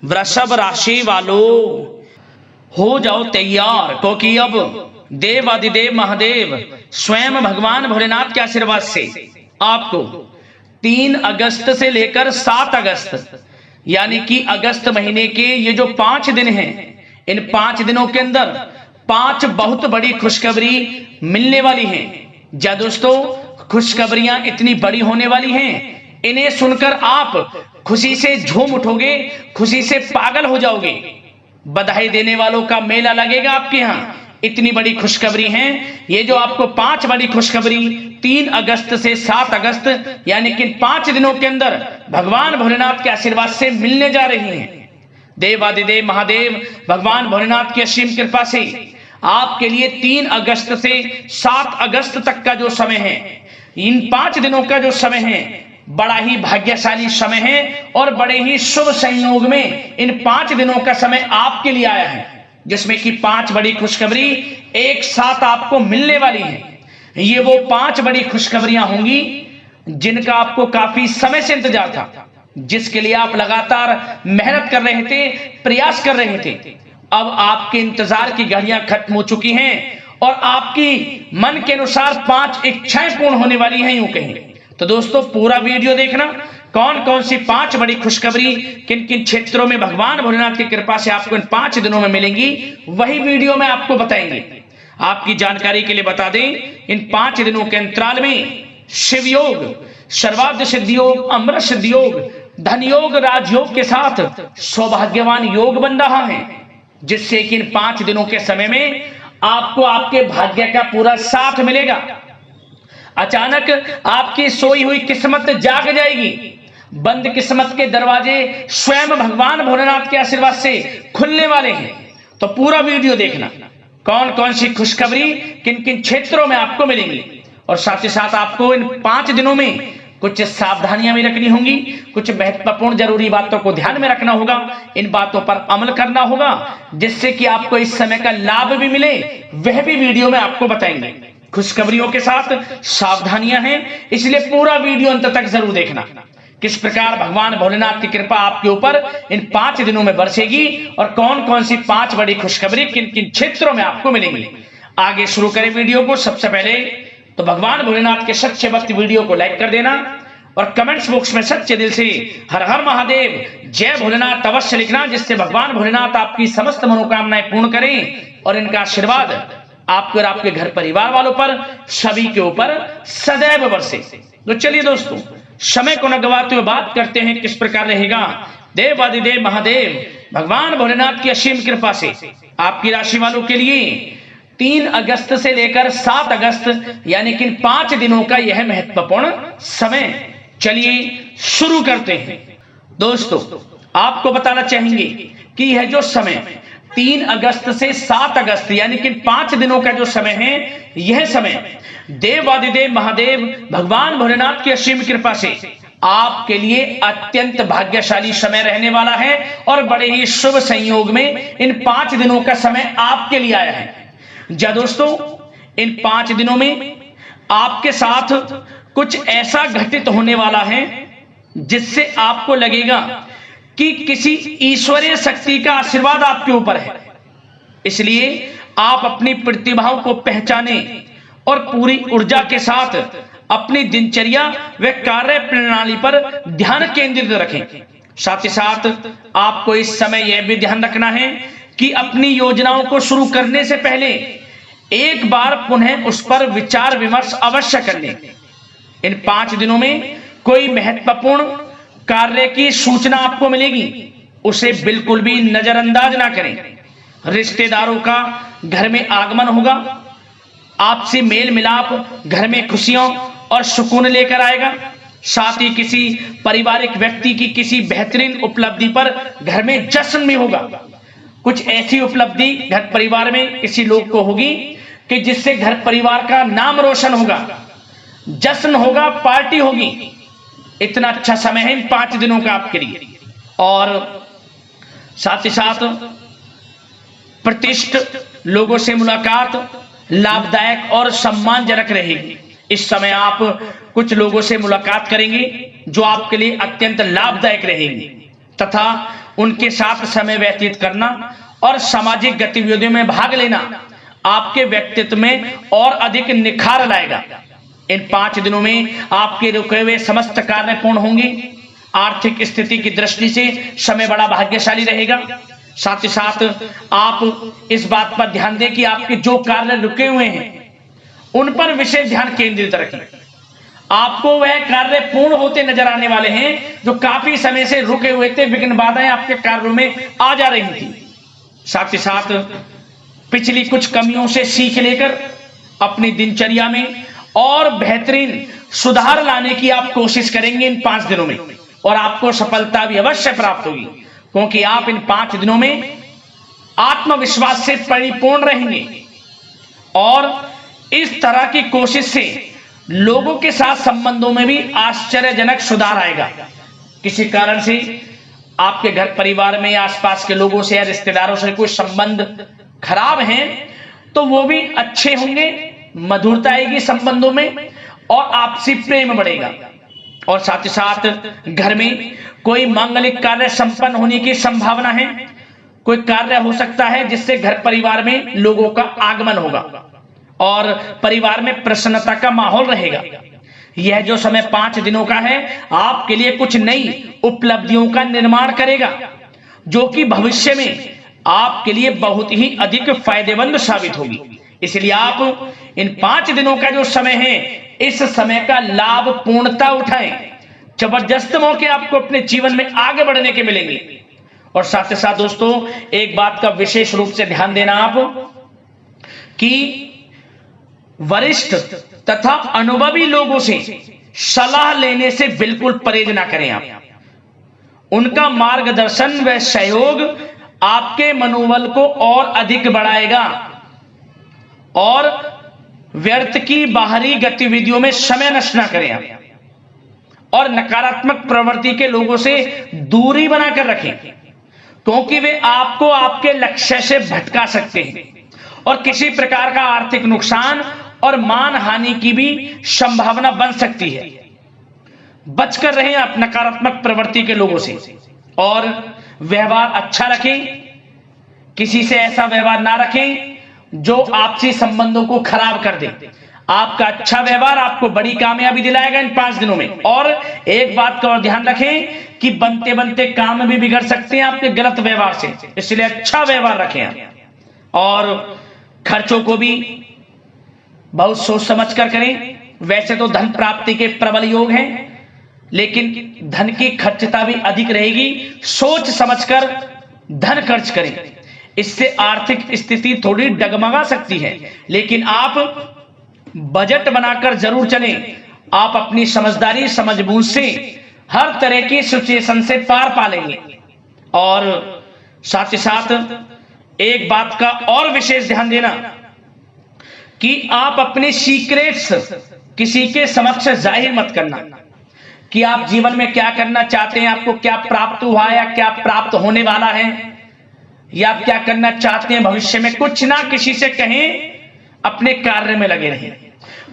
वृषभ राशि वालों हो जाओ तैयार, क्योंकि अब देवादिदेव महादेव स्वयं भगवान भोलेनाथ के आशीर्वाद से आपको 3 अगस्त से लेकर 7 अगस्त यानी कि अगस्त महीने के ये जो 5 दिन हैं, इन 5 दिनों के अंदर 5 बहुत बड़ी खुशखबरी मिलने वाली हैं। जा दोस्तों, खुशखबरियां इतनी बड़ी होने वाली हैं, इन्हें सुनकर आप खुशी से झूम उठोगे, खुशी से पागल हो जाओगे। बधाई देने वालों का मेला लगेगा आपके यहाँ, इतनी बड़ी खुशखबरी है। ये जो आपको 5 बड़ी खुशखबरी 3 अगस्त से 7 अगस्त यानी कि 5 दिनों के अंदर भगवान भोलेनाथ के आशीर्वाद से मिलने जा रही हैं। देवादिदेव महादेव भगवान भोलेनाथ की असीम कृपा से आपके लिए 3 अगस्त से 7 अगस्त तक का जो समय है, इन 5 दिनों का जो समय है, बड़ा ही भाग्यशाली समय है और बड़े ही शुभ संयोग में इन 5 दिनों का समय आपके लिए आया है, जिसमें कि 5 बड़ी खुशखबरी एक साथ आपको मिलने वाली है। ये वो 5 बड़ी खुशखबरियां होंगी जिनका आपको काफी समय से इंतजार था, जिसके लिए आप लगातार मेहनत कर रहे थे, प्रयास कर रहे थे। अब आपके इंतजार की घड़ियां खत्म हो चुकी हैं और आपकी मन के अनुसार 5 इच्छाएं पूर्ण होने वाली हैं, यूं कहें तो। दोस्तों, पूरा वीडियो देखना, कौन कौन सी 5 बड़ी खुशखबरी किन किन क्षेत्रों में भगवान भोलेनाथ की कृपा से आपको इन 5 दिनों में मिलेंगी, वही वीडियो में आपको बताएंगे। आपकी जानकारी के लिए बता दें, इन 5 दिनों के अंतराल में शिव योग, सर्वार्थ सिद्धि योग, अमृत सिद्धि योग, धन योग, राजयोग के साथ सौभाग्यवान योग बन रहा है, जिससे कि इन 5 दिनों के समय में आपको आपके भाग्य का पूरा साथ मिलेगा। अचानक आपकी सोई हुई किस्मत जाग जाएगी, बंद किस्मत के दरवाजे स्वयं भगवान भोलेनाथ के आशीर्वाद से खुलने वाले हैं। तो पूरा वीडियो देखना, कौन कौन सी खुशखबरी किन किन क्षेत्रों में आपको मिलेंगी, और साथ ही साथ आपको इन 5 दिनों में कुछ सावधानियां भी रखनी होंगी, कुछ महत्वपूर्ण जरूरी बातों को ध्यान में रखना होगा, इन बातों पर अमल करना होगा, जिससे कि आपको इस समय का लाभ भी मिले, वह भी वीडियो में आपको बताएंगे। खुशखबरियों के साथ सावधानियां हैं, इसलिए पूरा वीडियो अंत तक जरूर देखना, किस प्रकार भगवान भोलेनाथ की कृपा आपके ऊपर इन 5 दिनों में बरसेगी और कौन कौन सी 5 बड़ी खुशखबरी किन किन क्षेत्रों में आपको मिलेंगी। आगे शुरू करें वीडियो को। सबसे पहले तो भगवान भोलेनाथ के सच्चे भक्त वीडियो को लाइक कर देना और कमेंट्स बॉक्स में सच्चे दिल से हर हर महादेव, जय भोलेनाथ अवश्य लिखना, जिससे भगवान भोलेनाथ आपकी समस्त मनोकामनाएं पूर्ण करें और इनका आशीर्वाद आपको और आपके घर परिवार वालों पर, सभी के ऊपर सदैव बरसे। तो चलिए दोस्तों, समय को न गवाते हुए बात करते हैं किस प्रकार रहेगा देवादिदेव महादेव भगवान भोलेनाथ की असीम कृपा से आपकी राशि वालों के लिए 3 अगस्त से लेकर 7 अगस्त यानी कि 5 दिनों का यह महत्वपूर्ण समय। चलिए शुरू करते हैं। दोस्तों, आपको बताना चाहेंगे कि यह जो समय 3 अगस्त से 7 अगस्त यानी कि 5 दिनों का जो समय है, यह समय देवादिदेव महादेव भगवान भोलेनाथ की असीम कृपा से आपके लिए अत्यंत भाग्यशाली समय रहने वाला है और बड़े ही शुभ संयोग में इन 5 दिनों का समय आपके लिए आया है। जा दोस्तों, इन 5 दिनों में आपके साथ कुछ ऐसा घटित होने वाला है जिससे आपको लगेगा कि किसी ईश्वरीय शक्ति का आशीर्वाद आपके ऊपर है। इसलिए आप अपनी प्रतिभाओं को पहचाने और पूरी ऊर्जा के साथ अपनी दिनचर्या व कार्य प्रणाली पर ध्यान केंद्रित रखें। साथ ही साथ आपको इस समय यह भी ध्यान रखना है कि अपनी योजनाओं को शुरू करने से पहले एक बार पुनः उस पर विचार विमर्श अवश्य कर लें। इन 5 दिनों में कोई महत्वपूर्ण कार्य की सूचना आपको मिलेगी, उसे बिल्कुल भी नजरअंदाज ना करें। रिश्तेदारों का घर में आगमन होगा, आपसी मेल मिलाप घर में खुशियों और सुकून लेकर आएगा। साथ ही किसी पारिवारिक व्यक्ति की किसी बेहतरीन उपलब्धि पर घर में जश्न भी होगा। कुछ ऐसी उपलब्धि घर परिवार में किसी लोग को होगी कि जिससे घर परिवार का नाम रोशन होगा, जश्न होगा, पार्टी होगी। इतना अच्छा समय है इन 5 दिनों का आपके लिए। और साथ ही साथ प्रतिष्ठित लोगों से मुलाकात लाभदायक और सम्मानजनक रहेगी। इस समय आप कुछ लोगों से मुलाकात करेंगे जो आपके लिए अत्यंत लाभदायक रहेंगी, तथा उनके साथ समय व्यतीत करना और सामाजिक गतिविधियों में भाग लेना आपके व्यक्तित्व में और अधिक निखार लाएगा। इन 5 दिनों में आपके रुके हुए समस्त कार्य पूर्ण होंगे। आर्थिक स्थिति की दृष्टि से समय बड़ा भाग्यशाली रहेगा। साथ ही साथ आप इस बात पर ध्यान दें कि आपके जो कार्य रुके हुए हैं उन पर विशेष ध्यान केंद्रित रखें। आपको वह कार्य पूर्ण होते नजर आने वाले हैं जो काफी समय से रुके हुए थे। विघ्न बाधाएं आपके कार्यों में आ जा रही थी। साथ ही साथ पिछली कुछ कमियों से सीख लेकर अपनी दिनचर्या में और बेहतरीन सुधार लाने की आप कोशिश करेंगे इन 5 दिनों में, और आपको सफलता भी अवश्य प्राप्त होगी, क्योंकि आप इन 5 दिनों में आत्मविश्वास से परिपूर्ण रहेंगे और इस तरह की कोशिश से लोगों के साथ संबंधों में भी आश्चर्यजनक सुधार आएगा। किसी कारण से आपके घर परिवार में या आसपास के लोगों से या रिश्तेदारों से कोई संबंध खराब हैं तो वो भी अच्छे होंगे, मधुरता आएगी संबंधों में और आपसी प्रेम बढ़ेगा। और साथ ही साथ घर में कोई मांगलिक कार्य संपन्न होने की संभावना है। कोई कार्य हो सकता है जिससे घर परिवार में लोगों का आगमन होगा और परिवार में प्रसन्नता का माहौल रहेगा। यह जो समय 5 दिनों का है आपके लिए कुछ नई उपलब्धियों का निर्माण करेगा, जो कि भविष्य में आपके लिए बहुत ही अधिक फायदेमंद साबित होगी। इसलिए आप इन 5 दिनों का जो समय है इस समय का लाभ पूर्णता उठाएं। जबरदस्त मौके आपको अपने जीवन में आगे बढ़ने के मिलेंगे। और साथ ही साथ दोस्तों एक बात का विशेष रूप से ध्यान देना आप कि वरिष्ठ तथा अनुभवी लोगों से सलाह लेने से बिल्कुल परहेज ना करें। आप उनका मार्गदर्शन व सहयोग आपके मनोबल को और अधिक बढ़ाएगा और व्यर्थ की बाहरी गतिविधियों में समय नष्ट ना करें आप, और नकारात्मक प्रवृत्ति के लोगों से दूरी बनाकर रखें, क्योंकि वे आपको आपके लक्ष्य से भटका सकते हैं और किसी प्रकार का आर्थिक नुकसान और मान हानि की भी संभावना बन सकती है। बचकर रहें आप नकारात्मक प्रवृत्ति के लोगों से और व्यवहार अच्छा रखें। किसी से ऐसा व्यवहार ना रखें जो आपसी संबंधों को खराब कर दे। आपका अच्छा व्यवहार आपको बड़ी कामयाबी दिलाएगा इन 5 दिनों में। और एक बात का और ध्यान रखें कि बनते बनते काम भी बिगड़ सकते हैं आपके गलत व्यवहार से, इसलिए अच्छा व्यवहार रखें आप और खर्चों को भी बहुत सोच समझ कर करें। वैसे तो धन प्राप्ति के प्रबल योग हैं, लेकिन धन की खर्चता भी अधिक रहेगी। सोच समझकर धन खर्च करें, इससे आर्थिक स्थिति थोड़ी डगमगा सकती है, लेकिन आप बजट बनाकर जरूर चलें। आप अपनी समझदारी समझबूझ से हर तरह की सिचुएशन से पार पा लेंगे। और साथ ही साथ एक बात का और विशेष ध्यान देना कि आप अपने सीक्रेट्स किसी के समक्ष जाहिर मत करना कि आप जीवन में क्या करना चाहते हैं, आपको क्या प्राप्त हुआ है या क्या प्राप्त होने वाला है, या आप क्या करना चाहते हैं भविष्य में। कुछ ना किसी से कहें, अपने कार्य में लगे रहें।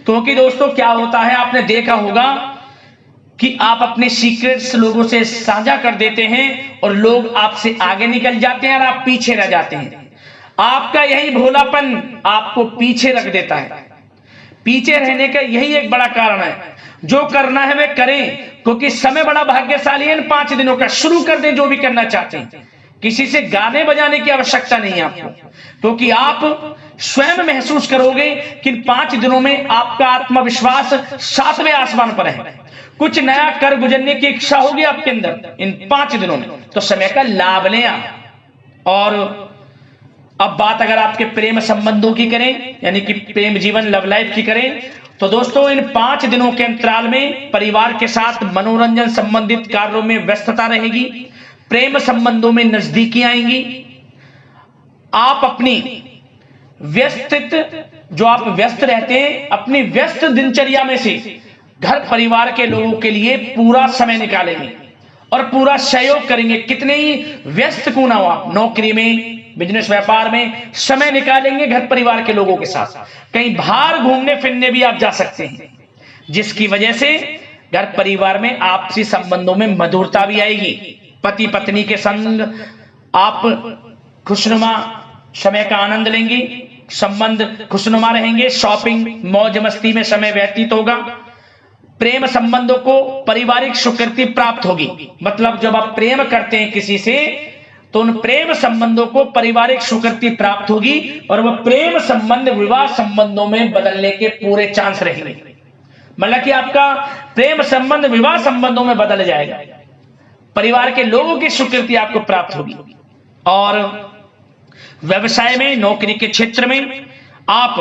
क्योंकि दोस्तों क्या होता है, आपने देखा होगा कि आप अपने सीक्रेट्स लोगों से साझा कर देते हैं और लोग आपसे आगे निकल जाते हैं और आप पीछे रह जाते हैं। आपका यही भोलापन आपको पीछे रख देता है। पीछे रहने का यही एक बड़ा कारण है। जो करना है वे करें, क्योंकि समय बड़ा भाग्यशाली है। इन 5 दिनों का शुरू कर दें जो भी करना चाहते हैं। किसी से गाने बजाने की आवश्यकता नहीं है आपको, क्योंकि आप स्वयं महसूस करोगे कि इन 5 दिनों में आपका आत्मविश्वास 7वें आसमान पर है। कुछ नया कर गुजरने की इच्छा होगी आपके अंदर इन 5 दिनों में, तो समय का लाभ लें आप। और अब बात अगर आपके प्रेम संबंधों की करें, यानी कि प्रेम जीवन लव लाइफ की करें, तो दोस्तों इन 5 दिनों के अंतराल में परिवार के साथ मनोरंजन संबंधित कार्यों में व्यस्तता रहेगी। प्रेम संबंधों में नजदीकी आएंगी। आप अपनी जो आप व्यस्त रहते हैं, अपनी व्यस्त दिनचर्या में से घर परिवार के लोगों के लिए पूरा समय निकालेंगे और पूरा सहयोग करेंगे। कितने ही व्यस्त क्यों ना हो आप, नौकरी में, बिजनेस व्यापार में समय निकालेंगे घर परिवार के लोगों के साथ। कहीं बाहर घूमने फिरने भी आप जा सकते हैं, जिसकी वजह से घर परिवार में आपसी संबंधों में मधुरता भी आएगी, पति पत्नी के संग आप खुशनुमा समय का आनंद लेंगी, संबंध खुशनुमा रहेंगे, शॉपिंग मौज मस्ती में समय व्यतीत होगा। प्रेम संबंधों को पारिवारिक स्वीकृति प्राप्त होगी, मतलब जब आप प्रेम करते हैं किसी से तो उन प्रेम संबंधों को पारिवारिक स्वीकृति प्राप्त होगी और वह प्रेम संबंध विवाह संबंधों में बदलने के पूरे चांस रहेंगे। मतलब कि आपका प्रेम संबंध विवाह संबंधों में बदल जाएगा, परिवार के लोगों की स्वीकृति आपको प्राप्त होगी। और व्यवसाय में, नौकरी के क्षेत्र में आप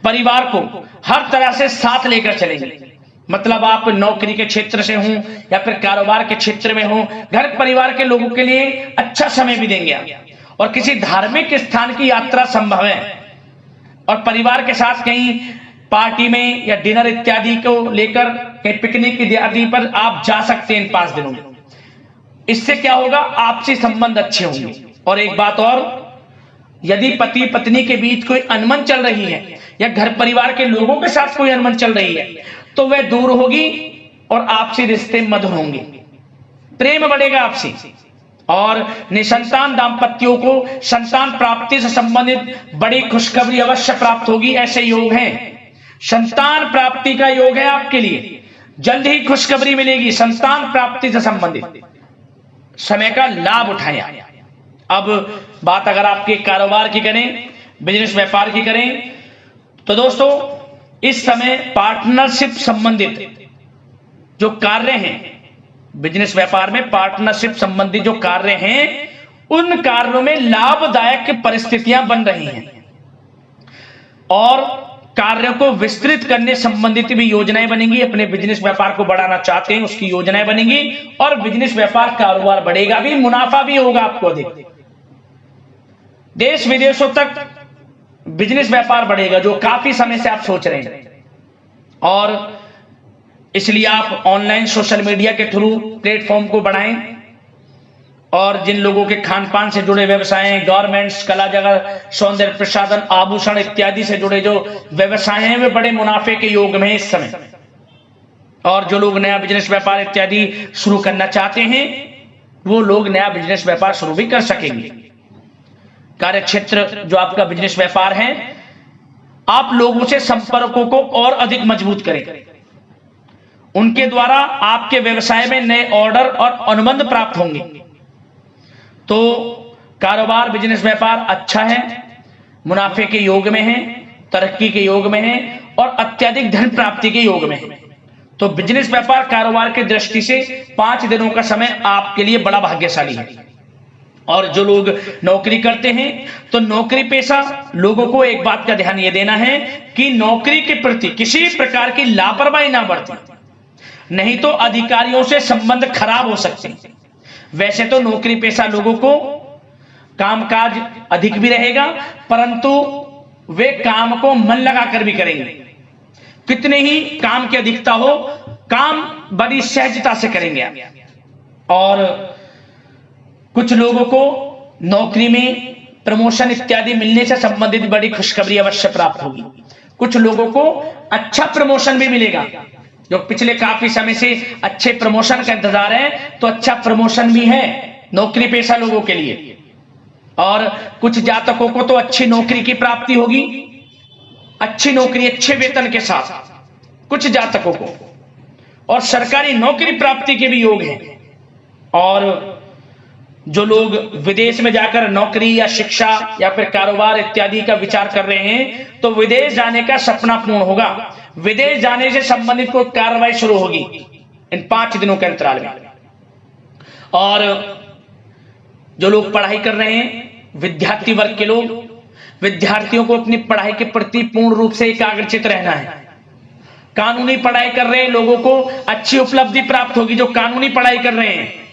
परिवार को हर तरह से साथ लेकर चलेंगे, मतलब आप नौकरी के क्षेत्र से हों या फिर कारोबार के क्षेत्र में हो, घर परिवार के लोगों के लिए अच्छा समय भी देंगे आप। और किसी धार्मिक स्थान की यात्रा संभव है और परिवार के साथ कहीं पार्टी में या डिनर इत्यादि को लेकर कहीं पिकनिक इत्यादि पर आप जा सकते हैं इन 5 दिनों में। इससे क्या होगा, आपसी संबंध अच्छे होंगे। और एक बात और, यदि पति पत्नी के बीच कोई अनबन चल रही है या घर परिवार के लोगों के साथ कोई अनबन चल रही है तो वह दूर होगी और आपसी रिश्ते मधुर होंगे, प्रेम बढ़ेगा आपसी। और निसंतान दाम्पत्यों को संतान प्राप्ति से संबंधित बड़ी खुशखबरी अवश्य प्राप्त होगी। ऐसे योग हैं, संतान प्राप्ति का योग है आपके लिए, जल्द ही खुशखबरी मिलेगी संतान प्राप्ति से संबंधित। समय का लाभ उठाएं। अब बात अगर आपके कारोबार की करें, बिजनेस व्यापार की करें, तो दोस्तों इस समय पार्टनरशिप संबंधित जो कार्य हैं, बिजनेस व्यापार में पार्टनरशिप संबंधित जो कार्य हैं, उन कार्यों में लाभदायक परिस्थितियां बन रही हैं और कार्यों को विस्तृत करने संबंधित भी योजनाएं बनेंगी। अपने बिजनेस व्यापार को बढ़ाना चाहते हैं उसकी योजनाएं बनेंगी और बिजनेस व्यापार कारोबार बढ़ेगा भी, मुनाफा भी होगा आपको अधिक। देश विदेशों तक बिजनेस व्यापार बढ़ेगा जो काफी समय से आप सोच रहे हैं। और इसलिए आप ऑनलाइन सोशल मीडिया के थ्रू प्लेटफॉर्म को बढ़ाएं और जिन लोगों के खान पान से जुड़े व्यवसाय हैं, गारमेंट्स, कला जगत, सौंदर्य प्रसाधन, आभूषण इत्यादि से जुड़े जो व्यवसाय हैं वे बड़े मुनाफे के योग में इस समय। और जो लोग नया बिजनेस व्यापार इत्यादि शुरू करना चाहते हैं वो लोग नया बिजनेस व्यापार शुरू भी कर सकेंगे। कार्य क्षेत्र जो आपका बिजनेस व्यापार है, आप लोगों से संपर्कों को और अधिक मजबूत करें, उनके द्वारा आपके व्यवसाय में नए ऑर्डर और अनुबंध प्राप्त होंगे। तो कारोबार बिजनेस व्यापार अच्छा है, मुनाफे के योग में है, तरक्की के योग में है और अत्यधिक धन प्राप्ति के योग में है। तो बिजनेस व्यापार कारोबार की दृष्टि से 5 दिनों का समय आपके लिए बड़ा भाग्यशाली है। और जो लोग नौकरी करते हैं तो नौकरी पेशा लोगों को एक बात का ध्यान यह देना है कि नौकरी के प्रति किसी प्रकार की लापरवाही ना बरतें, नहीं तो अधिकारियों से संबंध खराब हो सकते हैं। वैसे तो नौकरी पेशा लोगों को कामकाज अधिक भी रहेगा, परंतु वे काम को मन लगाकर भी करेंगे। कितने ही काम की अधिकता हो, काम बड़ी सहजता से करेंगे आप। और कुछ लोगों को नौकरी में प्रमोशन इत्यादि मिलने से संबंधित बड़ी खुशखबरी अवश्य प्राप्त होगी। कुछ लोगों को अच्छा प्रमोशन भी मिलेगा, जो पिछले काफी समय से अच्छे प्रमोशन का इंतजार है तो अच्छा प्रमोशन भी है नौकरी पेशा लोगों के लिए। और कुछ जातकों को तो अच्छी नौकरी की प्राप्ति होगी, अच्छी नौकरी अच्छे वेतन के साथ कुछ जातकों को, और सरकारी नौकरी प्राप्ति के भी योग हैं। और जो लोग विदेश में जाकर नौकरी या शिक्षा या फिर कारोबार इत्यादि का विचार कर रहे हैं तो विदेश जाने का सपना पूर्ण होगा। विदेश जाने से संबंधित कोई कार्रवाई शुरू होगी इन 5 दिनों के अंतराल में। और जो लोग पढ़ाई कर रहे हैं, विद्यार्थी वर्ग के लोग, विद्यार्थियों को अपनी पढ़ाई के प्रति पूर्ण रूप से एकाग्रचित रहना है। कानूनी पढ़ाई कर रहे लोगों को अच्छी उपलब्धि प्राप्त होगी जो कानूनी पढ़ाई कर रहे हैं।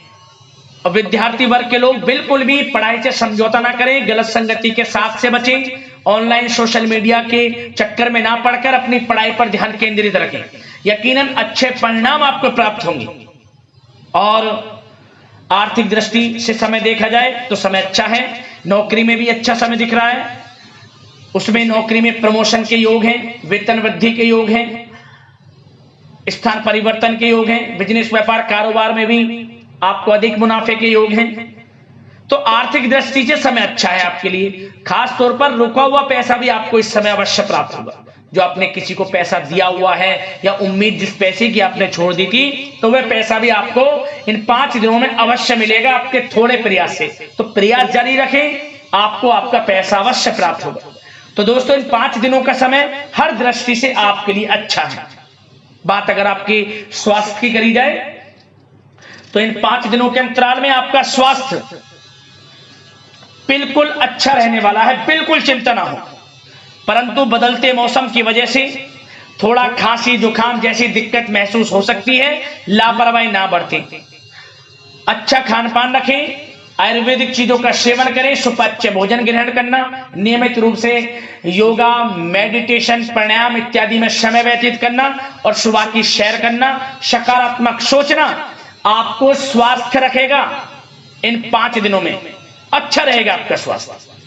और विद्यार्थी वर्ग के लोग बिल्कुल भी पढ़ाई से समझौता ना करें, गलत संगति के साथ से बचें, ऑनलाइन सोशल मीडिया के चक्कर में ना पड़कर अपनी पढ़ाई पर ध्यान केंद्रित रखें। यकीनन अच्छे परिणाम आपको प्राप्त होंगे। और आर्थिक दृष्टि से समय देखा जाए तो समय अच्छा है, नौकरी में भी अच्छा समय दिख रहा है। उसमें नौकरी में प्रमोशन के योग हैं, वेतन वृद्धि के योग हैं, स्थान परिवर्तन के योग हैं। बिजनेस व्यापार कारोबार में भी आपको अधिक मुनाफे के योग हैं। तो आर्थिक दृष्टि से समय अच्छा है आपके लिए। खास तौर पर रुका हुआ पैसा भी आपको इस समय अवश्य प्राप्त होगा। जो आपने किसी को पैसा दिया हुआ है या उम्मीद जिस पैसे की आपने छोड़ दी थी, तो वह पैसा भी आपको इन 5 दिनों में अवश्य मिलेगा आपके थोड़े प्रयास से। तो प्रयास जारी रखें, आपको आपका पैसा अवश्य प्राप्त होगा। तो दोस्तों, इन 5 दिनों का समय हर दृष्टि से आपके लिए अच्छा है। बात अगर आपके स्वास्थ्य की करी जाए तो इन 5 दिनों के अंतराल में आपका स्वास्थ्य बिल्कुल अच्छा रहने वाला है, बिल्कुल चिंता ना हो। परंतु बदलते मौसम की वजह से थोड़ा खांसी जुकाम जैसी दिक्कत महसूस हो सकती है। लापरवाही ना बरतें, अच्छा खान पान रखें, आयुर्वेदिक चीजों का सेवन करें, सुपाच्य भोजन ग्रहण करना, नियमित रूप से योगा, मेडिटेशन, प्राणायाम इत्यादि में समय व्यतीत करना और सुबह की सैर करना, सकारात्मक सोचना आपको स्वास्थ्य रखेगा। इन 5 दिनों में अच्छा रहेगा आपका स्वास्थ्य।